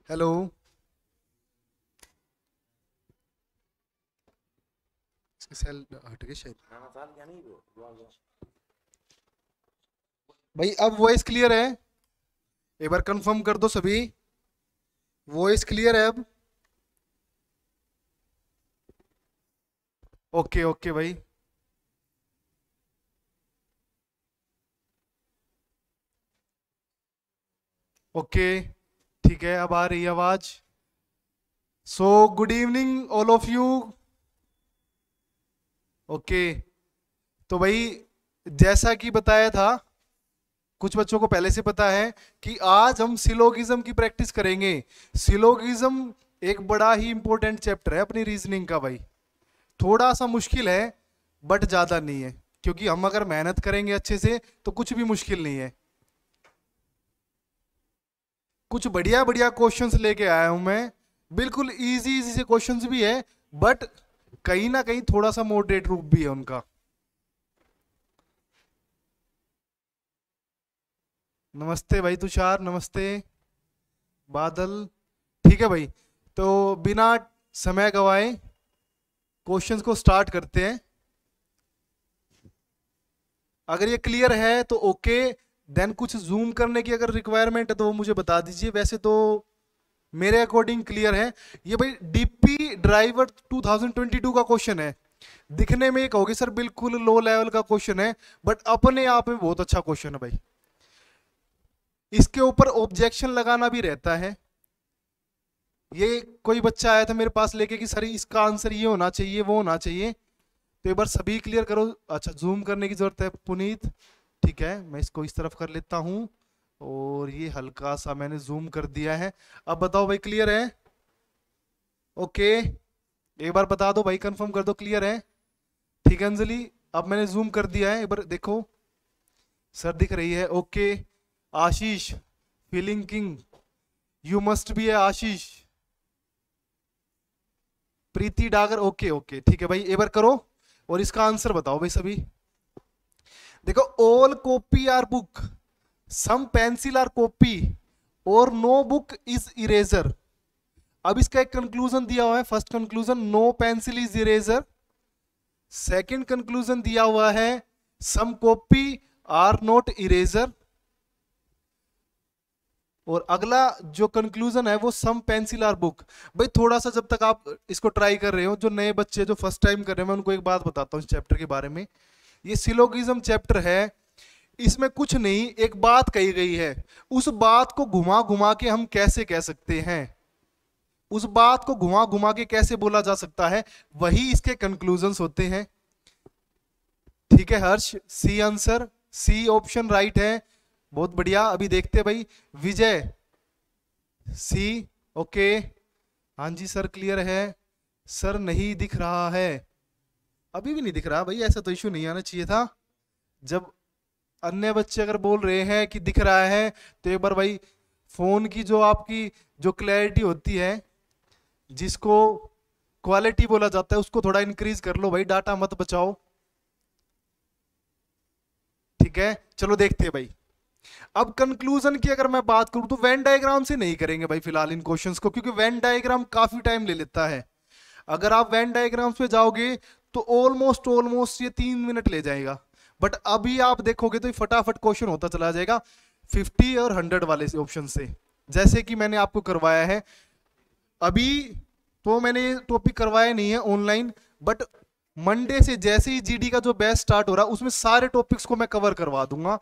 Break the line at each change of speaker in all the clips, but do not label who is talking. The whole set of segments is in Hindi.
हेलो। इसकी सेल हट गई शायद। भाई अब वॉइस क्लियर है? एक बार कंफर्म कर दो सभी। वॉइस क्लियर है अब? ओके ओके भाई। ओके ठीक है, अब आ रही है आवाज। So good evening all of you. Okay. तो भाई जैसा कि बताया था, कुछ बच्चों को पहले से पता है कि आज हम सिलोगिज्म की प्रैक्टिस करेंगे। सिलोगिज्म एक बड़ा ही इंपॉर्टेंट चैप्टर है अपनी रीजनिंग का भाई। थोड़ा सा मुश्किल है बट ज्यादा नहीं है, क्योंकि हम अगर मेहनत करेंगे अच्छे से तो कुछ भी मुश्किल नहीं है। कुछ बढ़िया बढ़िया क्वेश्चंस लेके आया हूं मैं। बिल्कुल इजी इजी से क्वेश्चंस भी है, बट कहीं ना कहीं थोड़ा सा मॉडरेट रूप भी है उनका। नमस्ते भाई तुषार, नमस्ते बादल। ठीक है भाई, तो बिना समय गवाए क्वेश्चंस को स्टार्ट करते हैं। अगर ये क्लियर है तो ओके, देन कुछ जूम करने की अगर रिक्वायरमेंट है तो वो मुझे बता दीजिए। वैसे तो मेरे अकॉर्डिंग क्लियर है। ये भाई डीपी ड्राइवर 2022 का क्वेश्चन है। दिखने में कहोगे सर बिल्कुल लो लेवल का क्वेश्चन है, बट अपने आप में बहुत अच्छा क्वेश्चन है भाई। इसके ऊपर ऑब्जेक्शन लगाना भी रहता है। ये कोई बच्चा आया था मेरे पास लेके कि सर इसका आंसर ये होना चाहिए वो होना चाहिए, तो एक बार सभी क्लियर करो। अच्छा, जूम करने की जरूरत है पुनीत। ठीक है, मैं इसको इस तरफ कर लेता हूँ, और ये हल्का सा मैंने जूम कर दिया है। अब बताओ भाई क्लियर है? ओके, एक बार बता दो भाई, कंफर्म कर दो क्लियर है। ठीक है अंजलि, अब मैंने जूम कर दिया है, एक बार देखो। सर दिख रही है? Okay. Ashish, feeling king, you must be है आशीष। प्रीति डागर, ओके ओके ठीक है भाई, एक बार करो और इसका आंसर बताओ भाई सभी। देखो, all copy are book, some pencil are copy, और नो बुक इज इरेजर। अब इसका एक कंक्लूजन दिया हुआ है। First conclusion, no pencil is eraser. Second conclusion दिया हुआ है, some copy are not eraser. और अगला जो कंक्लूजन है वो सम पेंसिल आर बुक। भाई थोड़ा सा जब तक आप इसको ट्राई कर रहे हो, जो नए बच्चे जो फर्स्ट टाइम कर रहे हैं, मैं उनको एक बात बताता हूँ इस चैप्टर के बारे में। ये सिलोगिज्म चैप्टर है, इसमें कुछ नहीं, एक बात कही गई है, उस बात को घुमा घुमा के हम कैसे कह सकते हैं, उस बात को घुमा घुमा के कैसे बोला जा सकता है, वही इसके कंक्लूजन्स होते हैं। ठीक है Harsh, C answer, C option right है। बहुत बढ़िया, अभी देखते हैं भाई। Vijay, C, okay. हाँ जी सर क्लियर है। सर नहीं दिख रहा है, अभी भी नहीं दिख रहा भाई, ऐसा तो इशू नहीं आना चाहिए था। जब अन्य बच्चे अगर बोल रहे हैं कि दिख रहा है, तो एक बार भाई फोन की जो आपकी जो क्लैरिटी होती है, जिसको क्वालिटी बोला जाता है, उसको थोड़ा इंक्रीज कर लो भाई, डाटा मत बचाओ। ठीक है, चलो देखते हैं भाई। अब कंक्लूजन की अगर मैं बात करूं तो वेन डायग्राम से नहीं करेंगे भाई फिलहाल इन क्वेश्चंस को, क्योंकि वेन डायग्राम काफी टाइम ले लेता है। अगर आप वेन डायग्राम्स पे जाओगे तो ऑलमोस्ट ऑलमोस्ट ये 3 मिनट ले जाएगा। बट अभी आप देखोगे तो ये फटाफट क्वेश्चन होता चला जाएगा 50 और 100 वाले ऑप्शन से, जैसे कि मैंने आपको करवाया है अभी। तो मैंने टॉपिक करवाया नहीं है ऑनलाइन, बट मंडे से जैसे ही जीडी का जो बैच स्टार्ट हो रहा है, उसमें सारे टॉपिक्स को मैं कवर करवा दूंगा।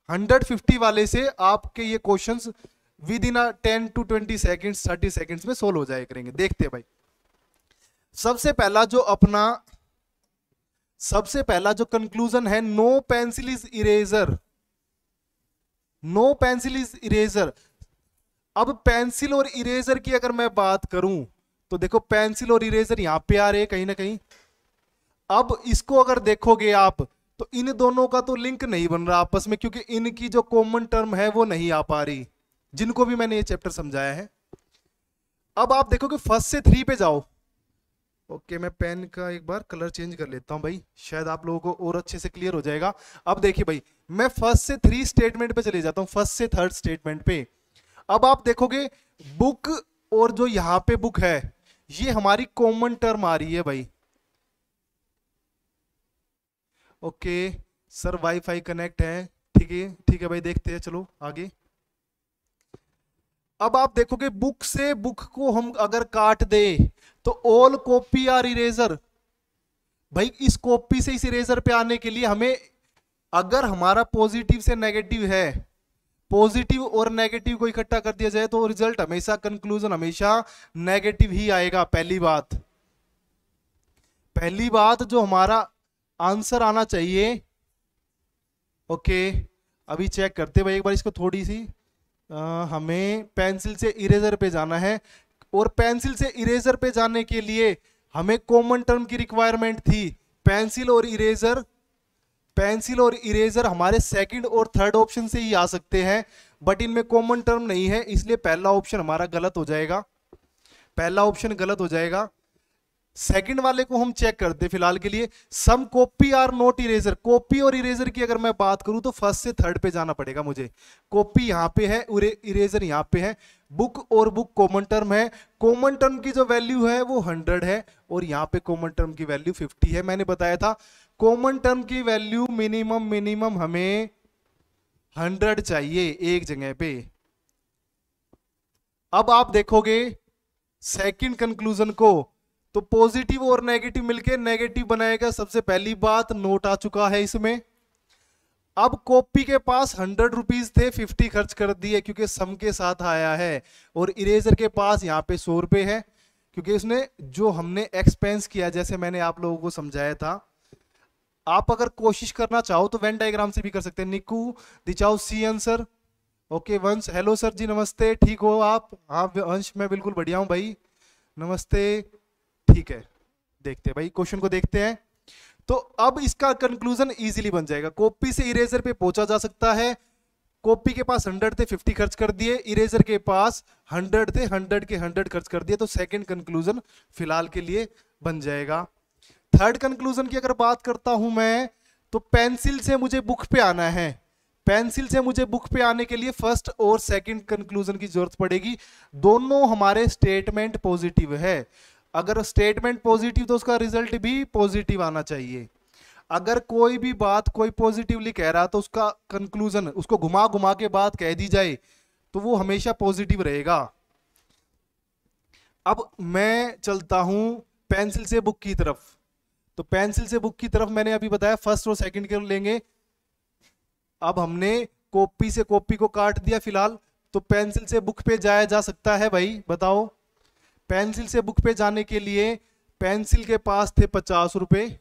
150 वाले से आपके ये questions with in 10 to 20 seconds 30 seconds में सोल्व हो जाए करेंगे। देखते हैं भाई। सबसे पहला जो कंक्लूजन है, no pencil is eraser. No pencil is eraser. अब पेंसिल और इरेजर की अगर मैं बात करूं, तो देखो पेंसिल और इरेजर यहां पे आ रहे हैं कहीं ना कहीं। अब इसको अगर देखोगे आप, तो इन दोनों का तो लिंक नहीं बन रहा आपस में, क्योंकि इनकी जो कॉमन टर्म है वो नहीं आ पा रही, जिनको भी मैंने ये चैप्टर समझाया है। अब आप देखो कि फर्स्ट से 3 पे जाओ। ओके, मैं पेन का एक बार कलर चेंज कर लेता हूं भाई, शायद आप लोगों को और अच्छे से क्लियर हो जाएगा। अब देखिए भाई, मैं फर्स्ट से 3 स्टेटमेंट पे चले जाता हूं, फर्स्ट से 3rd स्टेटमेंट पे। अब आप देखोगे बुक और जो यहां पे बुक है ये हमारी कॉमन टर्म आ रही है भाई। ओके सर वाईफाई कनेक्ट है, ठीक है भाई, देखते हैं, चलो आगे। अब आप देखोगे बुक से बुक को हम अगर काट दे तो ऑल कॉपी आर इरेजर। भाई इस कॉपी से इस इरेजर पे आने के लिए हमें, अगर हमारा पॉजिटिव से नेगेटिव है, पॉजिटिव और नेगेटिव को इकट्ठा कर दिया जाए तो रिजल्ट हमेशा, कंक्लूजन हमेशा नेगेटिव ही आएगा। पहली बात जो हमारा आंसर आना चाहिए। ओके अभी चेक करते भाई एक बार इसको, थोड़ी सी हमें पेंसिल से इरेजर पे जाना है, और पेंसिल से इरेजर पे जाने के लिए हमें कॉमन टर्म की रिक्वायरमेंट थी। पेंसिल और इरेजर हमारे सेकंड और थर्ड ऑप्शन से ही आ सकते हैं, बट इनमें कॉमन टर्म नहीं है, इसलिए पहला ऑप्शन हमारा गलत हो जाएगा। सेकंड वाले को हम चेक करते फिलहाल के लिए। Some copy are not eraser. Copy और इरेजर की अगर मैं बात करूं तो फर्स्ट से थर्ड पे जाना पड़ेगा मुझे। कॉपी यहां पे है, इरेजर यहां पे है। बुक और बुक कॉमन टर्म है, कॉमन टर्म की जो वैल्यू है वो 100 है, और यहां पे कॉमन टर्म की वैल्यू 50 है। मैंने बताया था कॉमन टर्म की वैल्यू मिनिमम हमें 100 चाहिए एक जगह पे। अब आप देखोगे सेकंड कंक्लूजन को, तो पॉजिटिव और नेगेटिव मिलके नेगेटिव बनाएगा। सबसे पहली बात नोट आ चुका है इसमें। अब कॉपी के पास 100 रुपीज थे, 50 खर्च कर दिए क्योंकि सम के साथ आया है, और इरेजर के पास यहाँ पे 100 रुपए है क्योंकि उसने जो हमने एक्सपेंस किया, जैसे मैंने आप लोगों को समझाया था। आप अगर कोशिश करना चाहो तो वेन डायग्राम से भी कर सकते हैं। निकू दिचाओ सी आंसर। ओके वंश, हेलो सर जी नमस्ते, ठीक हो आप? हाँ वंश मैं बिल्कुल बढ़िया हूँ भाई, नमस्ते। ठीक है देखते हैं भाई, क्वेश्चन को देखते हैं। तो अब इसका कंक्लूजन इजीली बन जाएगा। कॉपी से इरेजर पे पहुंचा जा सकता है। कॉपी के पास 100 थे, 50 खर्च कर दिए। इरेजर के पास 100 थे, 100 के 100 खर्च कर दिए। तो सेकंड कंक्लूजन फिलहाल के लिए बन जाएगा। थर्ड कंक्लूजन की अगर बात करता हूं मैं, तो पेंसिल से मुझे बुक पे आना है। पेंसिल से मुझे बुक पे आने के लिए फर्स्ट और सेकंड कंक्लूजन की जरूरत पड़ेगी। दोनों हमारे स्टेटमेंट पॉजिटिव है। अगर स्टेटमेंट पॉजिटिव तो उसका रिजल्ट भी पॉजिटिव आना चाहिए। अगर कोई भी बात कोई पॉजिटिवली कह रहा तो उसका कंक्लूजन, उसको घुमा घुमा के बात कह दी जाए तो वो हमेशा पॉजिटिव रहेगा। अब मैं चलता हूं पेंसिल से बुक की तरफ। तो पेंसिल से बुक की तरफ मैंने अभी बताया फर्स्ट और सेकंड के लेंगे। अब हमने कॉपी से कॉपी को काट दिया फिलहाल, तो पेंसिल से बुक पे जाया जा सकता है भाई, बताओ। पेंसिल से बुक पे जाने के लिए पेंसिल के पास थे 50 रुपए,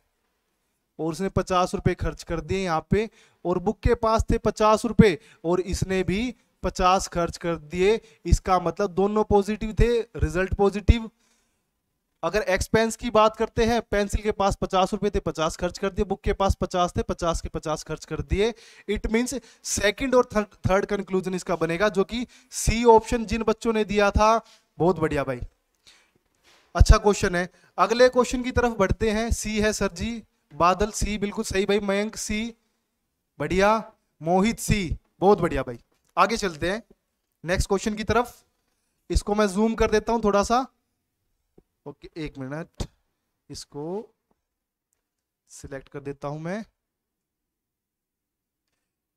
और उसने 50 रुपए खर्च कर दिए यहाँ पे, और बुक के पास थे 50 रुपए और इसने भी 50 खर्च कर दिए। इसका मतलब दोनों पॉजिटिव थे, रिजल्ट पॉजिटिव। अगर एक्सपेंस की बात करते हैं, पेंसिल के पास 50 रुपए थे, 50 खर्च कर दिए। बुक के पास 50 थे, 50 के 50 खर्च कर दिए। इट मींस सेकंड और थर्ड कंक्लूजन इसका बनेगा, जो कि सी ऑप्शन जिन बच्चों ने दिया था। बहुत बढ़िया भाई, अच्छा क्वेश्चन है। अगले क्वेश्चन की तरफ बढ़ते हैं। सी है सर जी, बादल सी, बिल्कुल सही भाई। मयंक सी, बढ़िया। मोहित सी, बहुत बढ़िया भाई। आगे चलते हैं नेक्स्ट क्वेश्चन की तरफ। इसको मैं जूम कर देता हूं थोड़ा सा। ओके एक मिनट, इसको सिलेक्ट कर देता हूं मैं।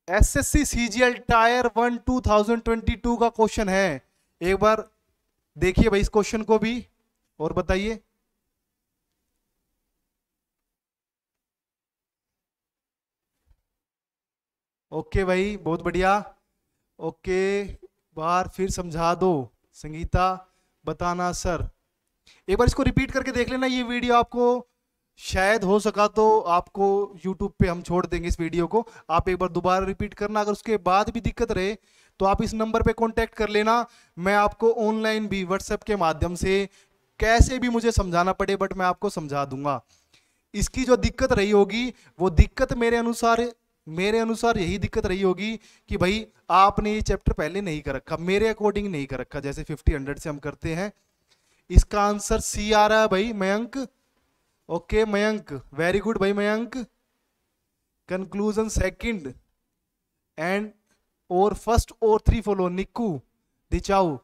एसएससी सीजीएल टायर 1 2022 का क्वेश्चन है। एक बार देखिए भाई इस क्वेश्चन को भी और बताइए। ओके भाई बहुत बढ़िया। ओके बार फिर समझा दो संगीता, बताना सर। एक बार इसको रिपीट करके देख लेना। ये वीडियो आपको शायद हो सका तो आपको यूट्यूब पे हम छोड़ देंगे इस वीडियो को, आप एक बार दोबारा रिपीट करना। अगर उसके बाद भी दिक्कत रहे तो आप इस नंबर पे कांटेक्ट कर लेना। मैं आपको ऑनलाइन भी व्हाट्सएप के माध्यम से कैसे भी मुझे समझाना पड़े, बट मैं आपको समझा दूंगा। इसकी जो दिक्कत रही होगी वो दिक्कत मेरे अनुसार यही दिक्कत रही होगी कि भाई आपने ये चैप्टर पहले नहीं कर रखा, मेरे अकॉर्डिंग नहीं कर रखा, जैसे 50-100 से हम करते हैं। इसका आंसर सी आ रहा है भाई, Mayank. Okay Mayank, very good भाई मयंक। कंक्लूजन सेकंड एंड और फर्स्ट और 3 फॉलो। निक्कू दिचाऊ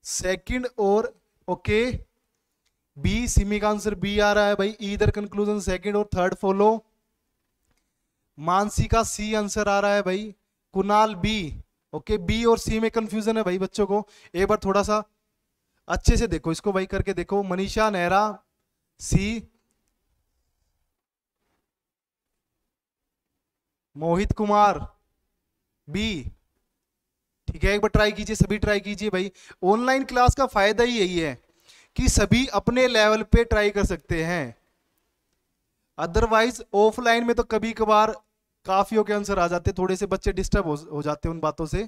सेकंड और ओके बी, सिमी का आंसर बी आ रहा है भाई, ईदर कंक्लूजन सेकंड और थर्ड फॉलो। मानसी का सी आंसर आ रहा है भाई, कुणाल बी, ओके बी और सी में कंफ्यूजन है भाई बच्चों को, एक बार थोड़ा सा अच्छे से देखो इसको भाई, करके देखो। मनीषा नेहरा सी, मोहित कुमार बी, ठीक है एक बार ट्राई कीजिए, सभी ट्राई कीजिए भाई। ऑनलाइन क्लास का फायदा ही यही है कि सभी अपने लेवल पे ट्राई कर सकते हैं, अदरवाइज ऑफलाइन में तो कभी कभार काफियों के आंसर आ जाते, थोड़े से बच्चे डिस्टर्ब हो जाते हैं उन बातों से।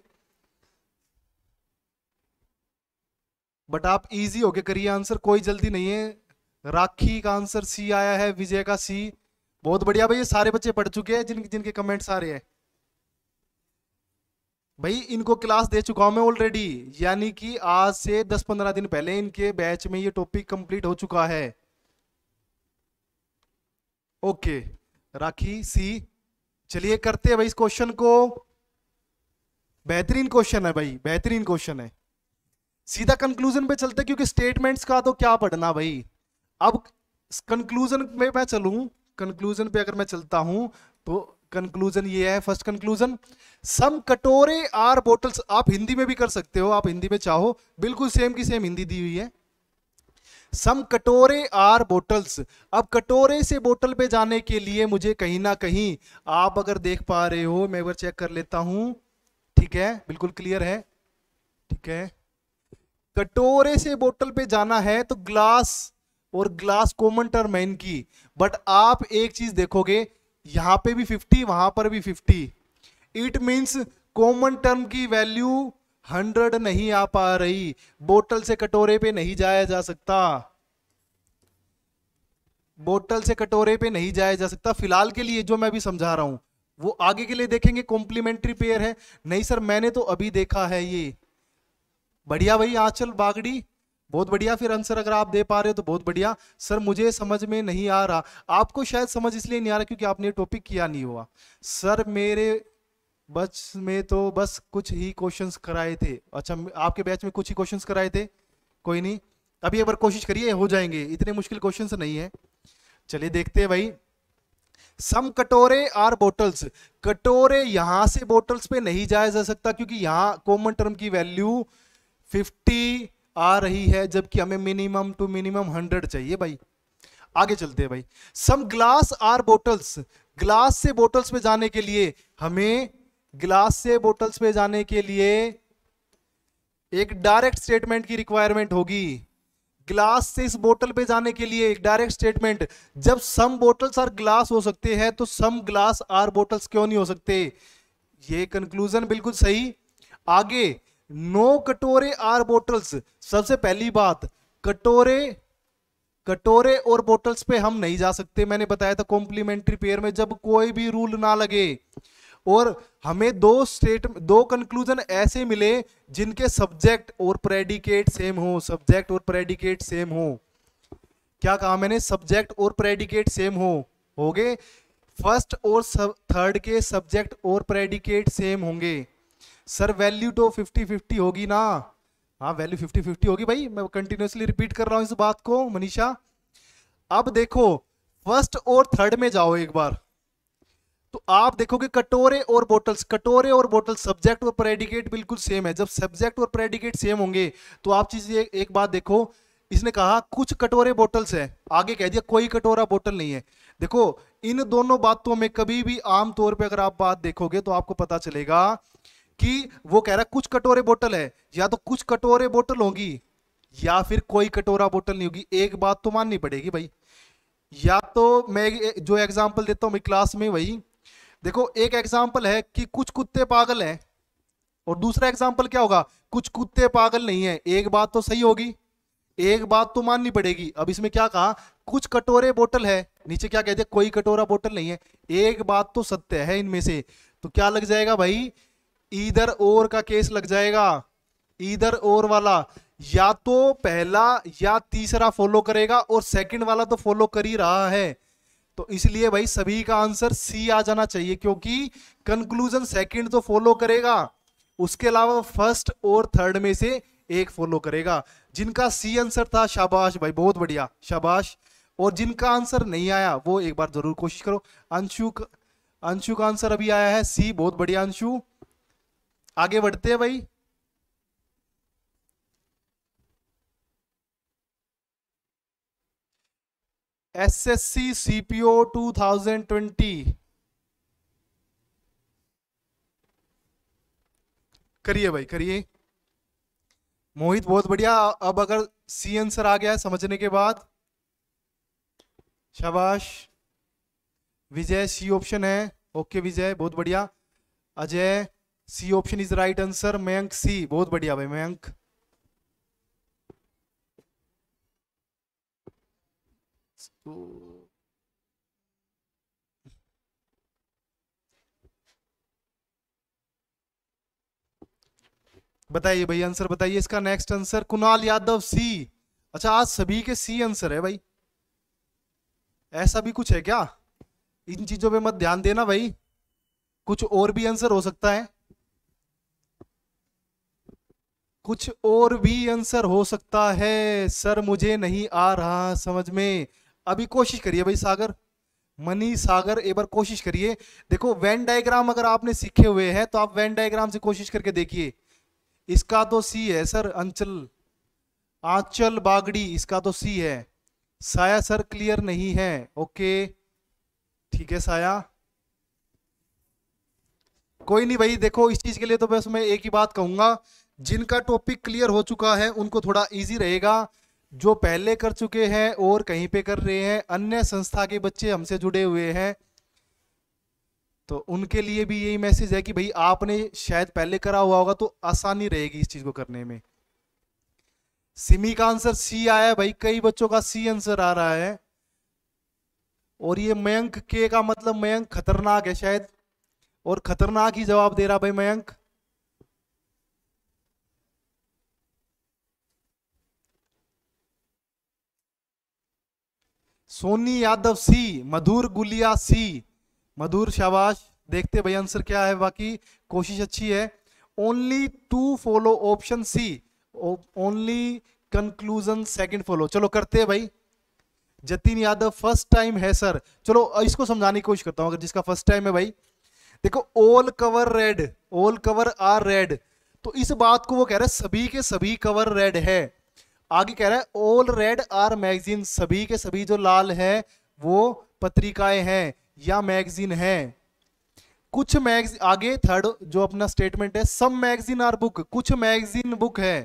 बट आप इजी होके करिए आंसर, कोई जल्दी नहीं है। राखी का आंसर सी आया है, विजय का सी, बहुत बढ़िया भाई, ये सारे बच्चे पढ़ चुके हैं जिनके कमेंट्स आ रहे हैं भाई, इनको क्लास दे चुका हूं मैं ऑलरेडी, यानी कि आज से 10-15 दिन पहले इनके बैच में ये टॉपिक कंप्लीट हो चुका है। ओके राखी सी, चलिए करते हैं भाई इस क्वेश्चन को। बेहतरीन क्वेश्चन है भाई, बेहतरीन क्वेश्चन है। सीधा कंक्लूजन पे चलते, क्योंकि स्टेटमेंट्स का तो क्या पढ़ना भाई। अब कंक्लूजन में मैं चलूं, कंक्लूजन पे अगर मैं चलता हूं तो कंक्लूजन ये है, फर्स्ट कंक्लूजन, सम कटोरे आर बोटल्स, आप हिंदी में भी कर सकते हो, आप हिंदी में चाहो, बिल्कुल सेम की सेम हिंदी दी हुई है। सम कटोरे आर बोटल्स, अब कटोरे से बोतल पे जाने के लिए मुझे कहीं ना कहीं, आप अगर देख पा रहे हो, मैं एक बार चेक कर लेता हूं, ठीक है बिल्कुल क्लियर है, ठीक है। कटोरे से बोतल पे जाना है तो ग्लास, और ग्लास कॉमन टर्म है इनकी, बट आप एक चीज देखोगे, यहां पे भी 50 वहां पर भी 50, इट मींस कॉमन टर्म की वैल्यू 100 नहीं आ पा रही, बोतल से कटोरे पे नहीं जाया जा सकता, बोतल से कटोरे पे नहीं जाया जा सकता फिलहाल के लिए, जो मैं भी समझा रहा हूं वो आगे के लिए देखेंगे, कॉम्प्लीमेंट्री पेयर है। नहीं सर मैंने तो अभी देखा है ये, बढ़िया भाई आंचल बागड़ी, बहुत बढ़िया, फिर आंसर अगर आप दे पा रहे हो तो बहुत बढ़िया। सर मुझे समझ में नहीं आ रहा, आपको शायद समझ इसलिए नहीं आ रहा क्योंकि आपने टॉपिक किया नहीं हुआ। सर मेरे बैच में तो बस कुछ ही क्वेश्चंस कराए थे, अच्छा आपके बैच में कुछ ही क्वेश्चंस कराए थे, कोई नहीं, अभी एक बार कोशिश करिए, हो जाएंगे, इतने मुश्किल क्वेश्चंस नहीं है। चलिए देखते हैं भाई, सम कटोरे आर बोटल्स, कटोरे यहां से बोटल्स पे नहीं जाया जा सकता क्योंकि यहां कॉमन टर्म की वैल्यू 50 आ रही है, जबकि हमें मिनिमम टू मिनिमम 100 चाहिए भाई। आगे चलते हैं भाई, सम ग्लास आर बोटल्स, ग्लास से बोटल्स पे जाने के लिए हमें, ग्लास से बोटल्स पे जाने के लिए एक डायरेक्ट स्टेटमेंट की रिक्वायरमेंट होगी, ग्लास से इस बोतल पे जाने के लिए एक डायरेक्ट स्टेटमेंट, जब सम बोटल्स आर ग्लास हो सकते हैं तो सम ग्लास आर बोटल्स क्यों नहीं हो सकते, ये कंक्लूजन बिल्कुल सही। आगे नो कटोरे आर बोटल्स, सबसे पहली बात कटोरे, कटोरे और बोटल्स पे हम नहीं जा सकते, मैंने बताया था कॉम्प्लीमेंट्री पेयर में जब कोई भी रूल ना लगे, और हमें दो कंक्लूजन ऐसे मिले जिनके सब्जेक्ट और प्रेडिकेट सेम हो, सब्जेक्ट और प्रेडिकेट सेम हो, क्या कहा मैंने, सब्जेक्ट और प्रेडिकेट सेम हो गए, फर्स्ट और थर्ड के सब्जेक्ट और प्रेडिकेट सेम होंगे। सर वैल्यू तो 50-50 होगी ना, हाँ वैल्यू 50-50 होगी भाई, मैं कंटिन्यूअसली रिपीट कर रहा हूं इस बात को मनीषा। अब देखो फर्स्ट और थर्ड में जाओ एक बार, तो आप देखोगे कटोरे और बोटल्स, कटोरे और बोटल्स सब्जेक्ट और प्रेडिकेट बिल्कुल सेम है, जब सब्जेक्ट और प्रेडिकेट सेम होंगे तो आप चीज एक बात देखो, इसने कहा कुछ कटोरे बोटल्स है, आगे कह दिया कोई कटोरा बोतल नहीं है। देखो इन दोनों बातों में कभी भी आम तौर पे अगर आप बात देखोगे तो आपको पता चलेगा कि वो कह रहा है कुछ कटोरे बोतल है, या तो कुछ कटोरे बोतल होगी या फिर कोई कटोरा बोतल नहीं होगी, एक बात तो माननी पड़ेगी भाई। या तो मैं जो एग्जांपल देता हूं क्लास में, वही देखो एक एग्जांपल है कि कुछ कुत्ते पागल हैं, और दूसरा एग्जांपल क्या होगा, कुछ कुत्ते पागल नहीं है, एक बात तो सही होगी, एक बात तो माननी पड़ेगी। अब इसमें क्या कहा, कुछ कटोरे बोतल है, नीचे क्या कहते हैं कोई कटोरा बोतल नहीं है, एक बात तो सत्य है इनमें से, तो क्या लग जाएगा भाई, ईदर और का केस लग जाएगा, ईदर और वाला, या तो पहला या तीसरा फॉलो करेगा, और सेकंड वाला तो फॉलो कर ही रहा है, तो इसलिए भाई सभी का आंसर सी आ जाना चाहिए, क्योंकि कंक्लूजन सेकंड तो फॉलो करेगा, उसके अलावा फर्स्ट और थर्ड में से एक फॉलो करेगा। जिनका सी आंसर था शाबाश भाई, बहुत बढ़िया, शाबाश। और जिनका आंसर नहीं आया वो एक बार जरूर कोशिश करो। अंशु का आंसर अभी आया है सी, बहुत बढ़िया अंशु। आगे बढ़ते हैं भाई। एसएससी सीपीओ 2020 करिए भाई, करिए। मोहित बहुत बढ़िया। अब अगर सी आंसर आ गया है समझने के बाद, शाबाश। विजय सी ऑप्शन है, ओके विजय बहुत बढ़िया। Ajay C option is right answer. Mayank C, बहुत बढ़िया भाई मयंक। बताइए भाई आंसर बताइए इसका। Next answer Kunal Yadav C. अच्छा आज सभी के सी आंसर है भाई, ऐसा भी कुछ है क्या? इन चीजों पे मत ध्यान देना भाई, कुछ और भी आंसर हो सकता है, कुछ और भी आंसर हो सकता है सर, मुझे नहीं आ रहा समझ में। अभी कोशिश करिए भाई सागर, मनी सागर एक बार कोशिश करिए। देखो वेन डायग्राम अगर आपने सीखे हुए हैं तो आप वेन डायग्राम से कोशिश करके देखिए। इसका तो सी है सर, अंचल आंचल बागड़ी, इसका तो सी है। साया सर क्लियर नहीं है, ओके ठीक है साया, कोई नहीं भाई। देखो इस चीज के लिए तो बस मैं एक ही बात कहूंगा, जिनका टॉपिक क्लियर हो चुका है उनको थोड़ा इजी रहेगा। जो पहले कर चुके हैं और कहीं पे कर रहे हैं, अन्य संस्था के बच्चे हमसे जुड़े हुए हैं, तो उनके लिए भी यही मैसेज है कि भाई आपने शायद पहले करा हुआ होगा तो आसानी रहेगी इस चीज को करने में। सिमी का आंसर सी आया है भाई, कई बच्चों का सी आंसर आ रहा है। और ये मयंक के का मतलब मयंक खतरनाक है शायद, और खतरनाक ही जवाब दे रहा भाई मयंक। सोनी यादव सी, मधुर गुलिया सी, मधुर शाबाश। देखते भाई आंसर क्या है, बाकी कोशिश अच्छी है। Only two follow option C, only conclusion second follow. चलो करते हैं भाई। जतिन यादव फर्स्ट टाइम है सर, चलो इसको समझाने की कोशिश करता हूं। अगर जिसका फर्स्ट टाइम है भाई, देखो all cover red, all cover are red, तो इस बात को वो कह रहे हैं सभी के सभी कवर रेड है। आगे कह रहा है ऑल रेड आर मैगजीन, सभी के सभी जो लाल है वो पत्रिकाएं हैं या मैगजीन है। कुछ मैगजीन, आगे थर्ड जो अपना स्टेटमेंट है, सम मैगजीन आर बुक, कुछ मैगजीन बुक है।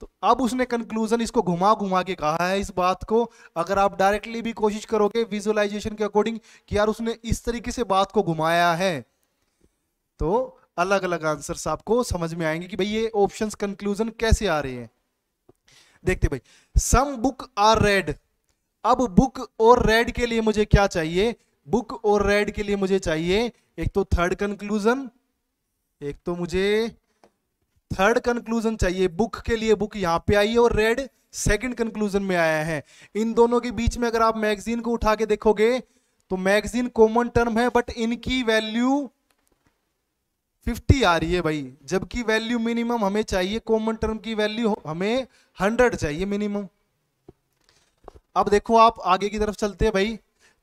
तो अब उसने कंक्लूजन इसको घुमा घुमा के कहा है इस बात को। अगर आप डायरेक्टली भी कोशिश करोगे विजुअलाइजेशन के अकॉर्डिंग कि यार उसने इस तरीके से बात को घुमाया है, तो अलग अलग आंसर्स आपको समझ में आएंगे कि भाई ये ऑप्शंस कंक्लूजन कैसे आ रहे हैं। देखते भाई, सम बुक आर रेड। अब बुक और रेड के लिए मुझे क्या चाहिए? बुक और रेड के लिए मुझे चाहिए एक तो थर्ड कंक्लूजन, एक तो मुझे थर्ड कंक्लूजन चाहिए। बुक के लिए बुक यहां पे आई है और रेड सेकंड कंक्लूजन में आया है। इन दोनों के बीच में अगर आप मैगजीन को उठा के देखोगे तो मैगजीन कॉमन टर्म है, बट इनकी वैल्यू 50 आ रही है भाई, जबकि वैल्यू मिनिमम हमें चाहिए, कॉमन टर्म की वैल्यू हमें 100 चाहिए मिनिमम। अब देखो आप आगे की तरफ चलते हैं भाई।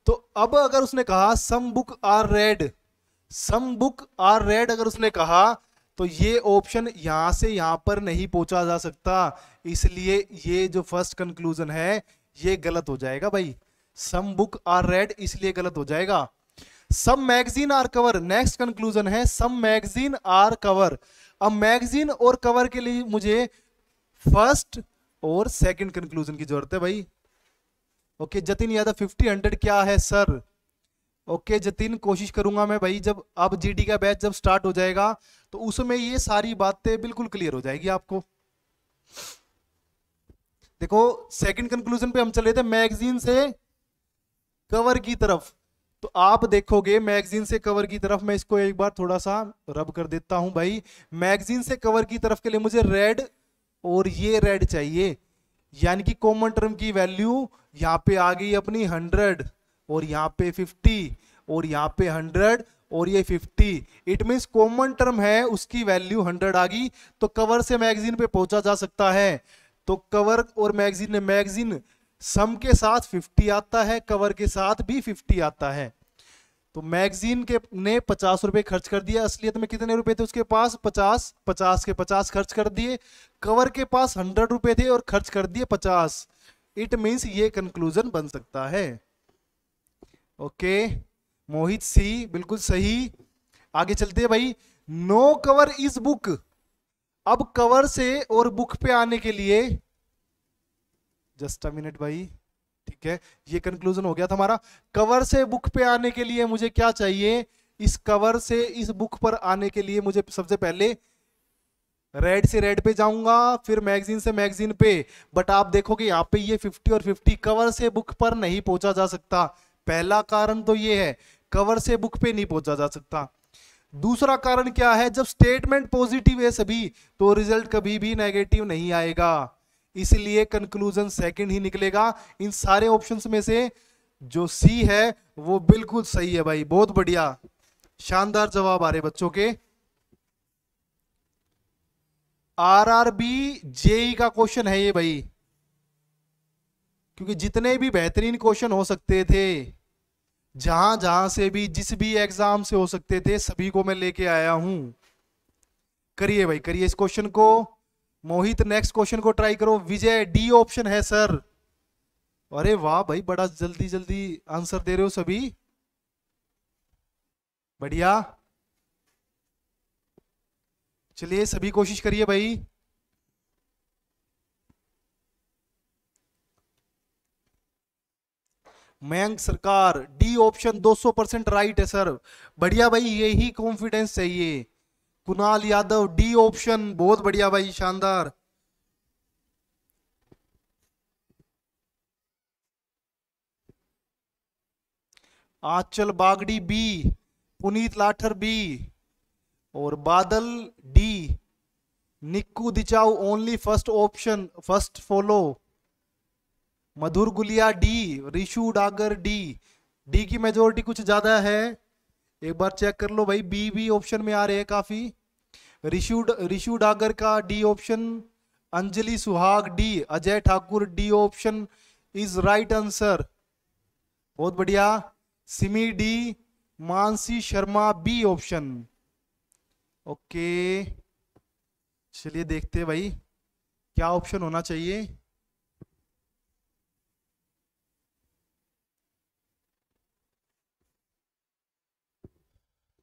तो अब अगर उसने कहा some book are red, some book are red अगर उसने कहा, तो ये ऑप्शन यहां से यहां पर नहीं पहुंचा जा सकता, इसलिए ये जो फर्स्ट कंक्लूजन है ये गलत हो जाएगा भाई। सम बुक आर रेड इसलिए गलत हो जाएगा। Some magazine are cover, next conclusion है सम मैगजीन आर कवर। अब मैगजीन और कवर के लिए मुझे फर्स्ट और सेकंड कंक्लूजन की जरूरत है भाई। ओके जतिन यादव 50 100 क्या है सर? ओके जतिन कोशिश करूंगा मैं भाई, जब अब जीडी का बैच जब स्टार्ट हो जाएगा तो उसमें ये सारी बातें बिल्कुल क्लियर हो जाएगी आपको। देखो सेकंड कंक्लूजन पे हम चले थे मैगजीन से कवर की तरफ, तो आप देखोगे मैगजीन से कवर की तरफ, मैं इसको एक बार थोड़ा सा रब कर देता हूं भाई। मैगजीन से कवर की तरफ के लिए मुझे रेड और ये रेड चाहिए, यानी कि कॉमन टर्म की वैल्यू यहां पे आ गई अपनी 100 और यहाँ पे 50 और यहाँ पे 100 और ये 50, इट मीन्स कॉमन टर्म है उसकी वैल्यू 100 आ गई। तो कवर से मैगजीन पे पहुंचा जा सकता है। तो कवर और मैगजीन में मैगजीन सम के साथ 50 आता है, कवर के साथ भी 50 आता है। तो मैगजीन के ने 50 रुपए खर्च कर दिया, असलियत में कितने रुपए थे उसके पास? 50, 50 के 50 खर्च कर दिए। कवर के पास 100 रुपए थे और खर्च कर दिए 50। इट मीन्स ये कंक्लूजन बन सकता है। ओके मोहित सी बिल्कुल सही। आगे चलते हैं भाई। No cover is book. अब कवर से और बुक पे आने के लिए, जस्ट अ मिनट भाई, ठीक है, ये कंक्लूजन हो गया था हमारा। कवर से बुक पे आने के लिए मुझे क्या चाहिए? इस कवर से इस बुक पर आने के लिए मुझे सबसे पहले रेड से रेड पे जाऊंगा, फिर मैगजीन से मैगजीन पे। बट आप देखोगे यहाँ पे ये 50 और 50 कवर से बुक पर नहीं पहुंचा जा सकता। पहला कारण तो ये है, कवर से बुक पे नहीं पहुंचा जा सकता। दूसरा कारण क्या है? जब स्टेटमेंट पॉजिटिव है सभी, तो रिजल्ट कभी भी नेगेटिव नहीं आएगा। इसलिए कंक्लूजन सेकंड ही निकलेगा। इन सारे ऑप्शंस में से जो सी है वो बिल्कुल सही है भाई, बहुत बढ़िया, शानदार जवाब आ रहे बच्चों के। आरआरबी जेई का क्वेश्चन है ये भाई, क्योंकि जितने भी बेहतरीन क्वेश्चन हो सकते थे, जहां जहां से भी जिस भी एग्जाम से हो सकते थे, सभी को मैं लेके आया हूं। करिए भाई करिए इस क्वेश्चन को। मोहित नेक्स्ट क्वेश्चन को ट्राई करो। विजय डी ऑप्शन है सर। अरे वाह भाई, बड़ा जल्दी जल्दी आंसर दे रहे हो सभी, बढ़िया। चलिए सभी कोशिश करिए भाई। मयंक सरकार डी ऑप्शन 200% राइट है सर, बढ़िया भाई, यही कॉन्फिडेंस चाहिए। कुणाल यादव डी ऑप्शन, बहुत बढ़िया भाई, शानदार। आंचल बागड़ी बी, पुनीत लाठर बी, और Badal D, Nikku Dichau only first option first follow, Madhur Gulia D, Rishu Dagar D. D की मेजोरिटी कुछ ज्यादा है, एक बार चेक कर लो भाई। बी भी ऑप्शन में आ रहे हैं काफी। रिशु डागर का D option, Anjali Suhag D, Ajay Thakur D option is right answer, बहुत बढ़िया। Simi D, Mansi Sharma B option. Okay चलिए देखते हैं भाई क्या ऑप्शन होना चाहिए।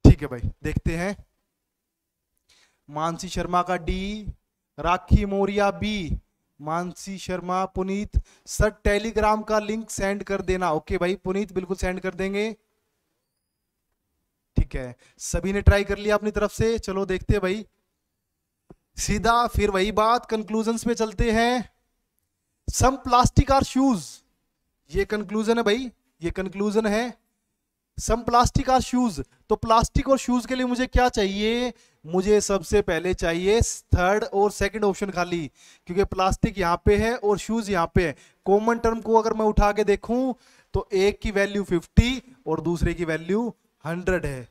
ठीक है भाई देखते हैं। मानसी शर्मा का D, Rakhi Maurya B, Mansi Sharma, Puneet sir Telegram का लिंक सेंड कर देना। ओके भाई पुनीत बिल्कुल सेंड कर देंगे। ठीक है सभी ने ट्राई कर लिया अपनी तरफ से, चलो देखते हैं भाई। सीधा फिर वही बात, कंक्लूजन्स पे चलते हैं। सम प्लास्टिक आर शूज, ये कंक्लूजन है भाई, ये कंक्लूजन है। सम प्लास्टिक आर शूज, तो प्लास्टिक और शूज के लिए मुझे क्या चाहिए? मुझे सबसे पहले चाहिए थर्ड और सेकंड ऑप्शन खाली, क्योंकि प्लास्टिक यहाँ पे है और शूज यहाँ पे है। कॉमन टर्म को अगर मैं उठा के देखूं तो एक की वैल्यू 50 और दूसरे की वैल्यू 100 है।